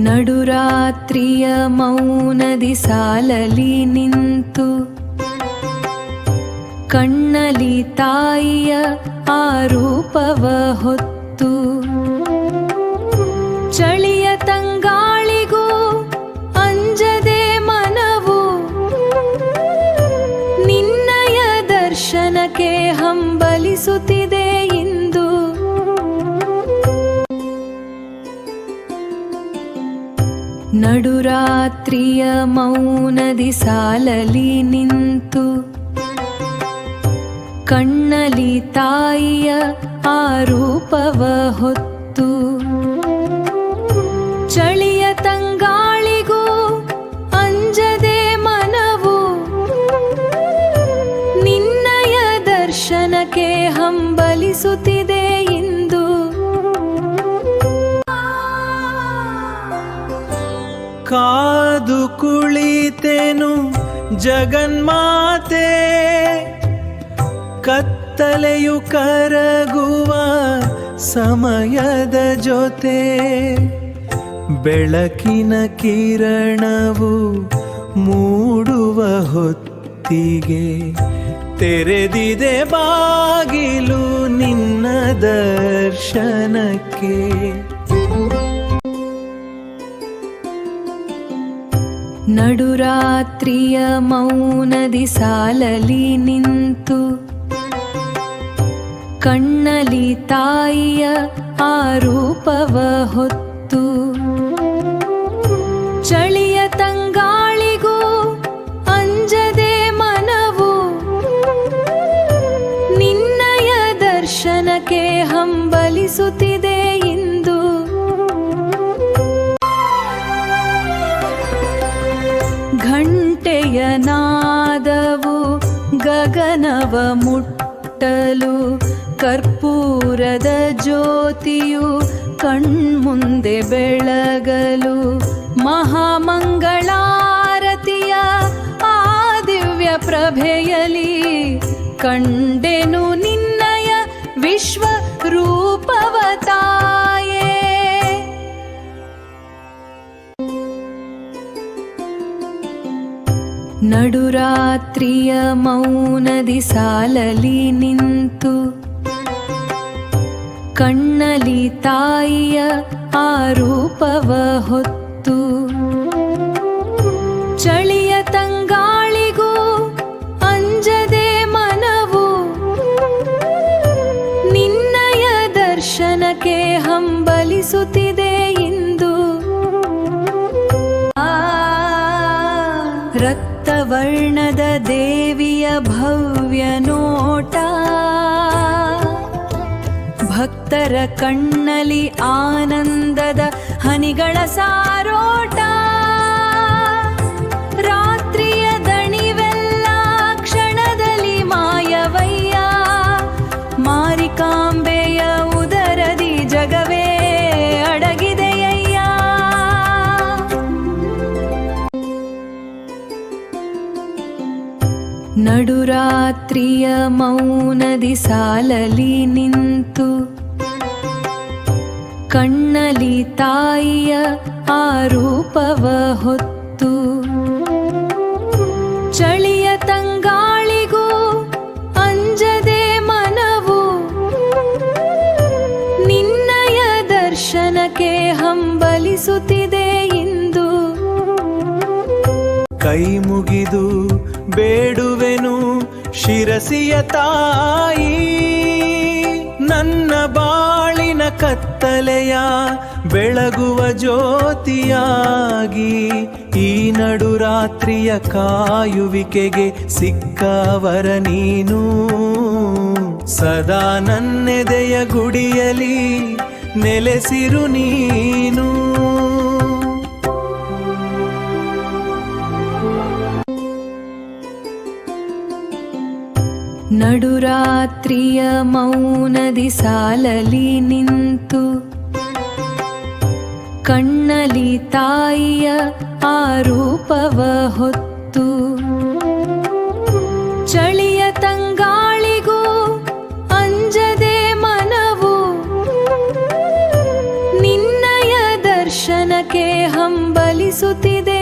ನಡುರಾತ್ರಿಯ ಮೌನದಿ ಸಾಲಲಿ ನಿಂತು ಕಣ್ಣಲಿ ತಾಯಿಯ ಆ ರೂಪವ ಹೊತ್ತು ಚಳಿಯ ತಂಗಾಳಿಗೂ ಅಂಜದೆ ಮನವು ನಿನ್ನಯ ದರ್ಶನಕ್ಕೆ ಹಂಬಲಿಸುತ್ತಿದೆ ಇಂದು. ನಡುರಾತ್ರಿಯ ಮೌನದಿ ಸಾಲಲಿ ನಿಂತು ಕಣ್ಣಲಿ ತಾಯಿಯ ಆ ರೂಪವ ಹೊತ್ತು ಚಳಿಯ ತಂಗಾಳಿಗೂ ಅಂಜದೆ ಮನವು ನಿನ್ನಯ ದರ್ಶನಕ್ಕೆ ಹಂಬಲಿಸುತ್ತಿದೆ ಇಂದು. ಕಾದು ಕುಳಿತೆನು ಜಗನ್ಮಾತೆ, ಕತ್ತಲೆಯು ಕರಗುವ ಸಮಯದ ಜೊತೆ ಬೆಳಕಿನ ಕಿರಣವು ಮೂಡುವ ಹೊತ್ತಿಗೆ ತೆರೆದಿದೆ ಬಾಗಿಲು ನಿನ್ನ ದರ್ಶನಕ್ಕೆ. ನಡುರಾತ್ರಿಯ ಮೌನದಿ ಸಾಲಲಿ ನಿಂತು ಕಣ್ಣಲಿ ತಾಯಿಯ ಆ ರೂಪವ ಹೊತ್ತು ಚಳಿಯ ತಂಗಾಳಿಗೂ ಅಂಜದೆ ಮನವು ನಿನ್ನಯ ದರ್ಶನಕ್ಕೆ ಹಂಬಲಿಸುತ್ತಿದೆ ಇಂದು. ಘಂಟೆಯ ನಾದವು ಗಗನವ ಮುಟ್ಟಲು ಕರ್ಪೂರದ ಜ್ಯೋತಿಯು ಕಣ್ಮುಂದೆ ಬೆಳಗಲು ಮಹಾಮಂಗಳಾರತಿಯ ಆ ದಿವ್ಯ ಪ್ರಭೆಯಲಿ ಕಂಡೆನು ನಿನ್ನಯ ವಿಶ್ವ ರೂಪವ ತಾಯೇ. ನಡುರಾತ್ರಿಯ ಮೌನದಿ ಸಾಲಲಿ ನಿಂತು ಕಣ್ಣಲಿ ತಾಯಿಯ ಆ ರೂಪವ ಹೊತ್ತು ಚಳಿಯ ತಂಗಾಳಿಗೂ ಅಂಜದೆ ಮನವು ನಿನ್ನಯ ದರ್ಶನಕ್ಕೆ ಹಂಬಲಿಸುತ್ತಿದೆ ಇಂದು. ರಕ್ತವರ್ಣದ ದೇವಿಯ ಭವ್ಯ ನೋಟ ಭಕ್ತರ ಕಣ್ಣಲಿ ಆನಂದದ ಹನಿಗಳ ಸಾರೋಟ. ರಾತ್ರಿಯ ದಣಿವೆಲ್ಲ ಕ್ಷಣದಲ್ಲಿ ಮಾಯವಯ್ಯ, ಮಾರಿಕಾಂಬೆಯ ಉದರದಿ ಜಗವೇ ಅಡಗಿದೆಯಯ್ಯ. ನಡುರಾತ್ರಿಯ ಮೌನದಿ ಸಾಲಲಿ ನಿಂತು ಕಣ್ಣಲಿ ತಾಯಿಯ ಆ ರೂಪವ ಹೊತ್ತು ಚಳಿಯ ತಂಗಾಳಿಗೂ ಅಂಜದೆ ಮನವು ನಿನ್ನಯ ದರ್ಶನಕ್ಕೆ ಹಂಬಲಿಸುತ್ತಿದೆ ಇಂದು. ಕೈ ಮುಗಿದು ಬೇಡುವೆನು ಶಿರಸಿಯ ತಾಯಿ, ನನ್ನ ಬಾಳಿನ ಕತ್ತಲೆಯ ಬೆಳಗುವ ಜ್ಯೋತಿಯಾಗಿ. ಈ ನಡುರಾತ್ರಿಯ ಕಾಯುವಿಕೆಗೆ ಸಿಕ್ಕವರ ನೀನು, ಸದಾ ನನ್ನೆದೆಯ ಗುಡಿಯಲಿ ನೆಲೆಸಿರು ನೀನು. ನಡುರಾತ್ರಿಯ ಮೌನದಿ ಸಾಲಲಿ ನಿಂತು ಕಣ್ಣಲಿ ತಾಯಿಯ ಆ ರೂಪವ ಹೊತ್ತು ಚಳಿಯ ತಂಗಾಳಿಗೂ ಅಂಜದೆ ಮನವು ನಿನ್ನಯ ದರ್ಶನ ದರ್ಶನಕ್ಕೆ ಹಂಬಲಿಸುತ್ತಿದೆ